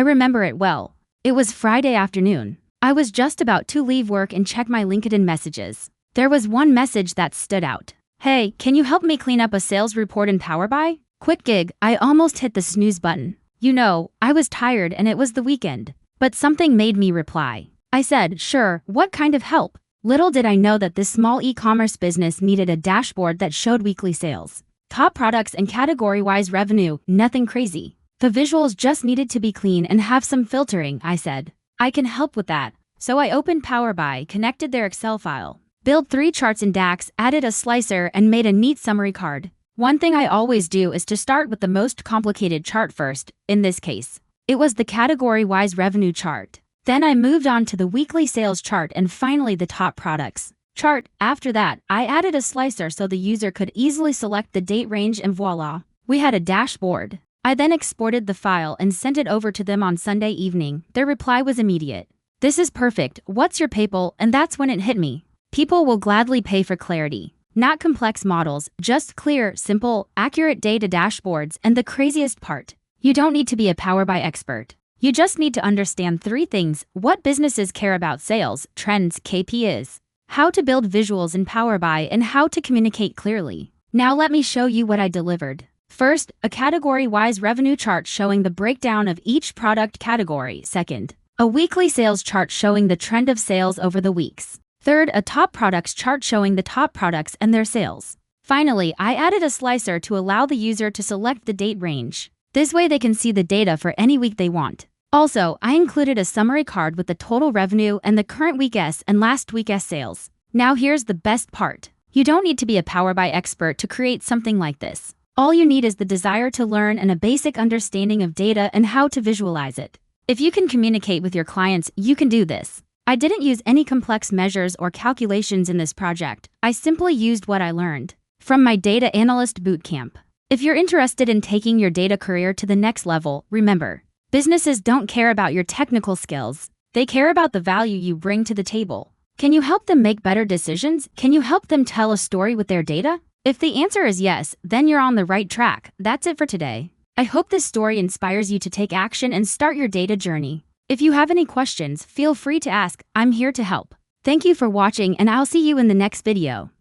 remember it well. It was Friday afternoon. I was just about to leave work and check my LinkedIn messages. There was one message that stood out. "Hey, can you help me clean up a sales report in Power BI? Quick gig." I almost hit the snooze button. I was tired and it was the weekend. But something made me reply. I said, "Sure, what kind of help?" Little did I know that this small e-commerce business needed a dashboard that showed weekly sales, top products and category-wise revenue, nothing crazy. The visuals just needed to be clean and have some filtering, I said. "I can help with that." So I opened Power BI, connected their Excel file, built 3 charts in DAX, added a slicer, and made a neat summary card. One thing I always do is to start with the most complicated chart first. In this case, it was the category-wise revenue chart. Then I moved on to the weekly sales chart and finally the top products chart. After that, I added a slicer so the user could easily select the date range and voila, we had a dashboard. I then exported the file and sent it over to them on Sunday evening. Their reply was immediate. "This is perfect, what's your PayPal?" And that's when it hit me. People will gladly pay for clarity. Not complex models, just clear, simple, accurate data dashboards. And the craziest part, you don't need to be a Power BI expert. You just need to understand 3 things: what businesses care about sales, trends, KPIs, how to build visuals in Power BI, and how to communicate clearly. Now let me show you what I delivered. First, a category-wise revenue chart showing the breakdown of each product category. Second, a weekly sales chart showing the trend of sales over the weeks. Third, a top products chart showing the top products and their sales. Finally, I added a slicer to allow the user to select the date range. This way they can see the data for any week they want. Also, I included a summary card with the total revenue and the current week's and last week's sales. Now here's the best part. You don't need to be a Power BI expert to create something like this. All you need is the desire to learn and a basic understanding of data and how to visualize it. If you can communicate with your clients, you can do this. I didn't use any complex measures or calculations in this project. I simply used what I learned from my data analyst bootcamp. If you're interested in taking your data career to the next level, remember, businesses don't care about your technical skills. They care about the value you bring to the table. Can you help them make better decisions? Can you help them tell a story with their data? If the answer is yes, then you're on the right track. That's it for today. I hope this story inspires you to take action and start your data journey. If you have any questions, feel free to ask. I'm here to help. Thank you for watching and I'll see you in the next video.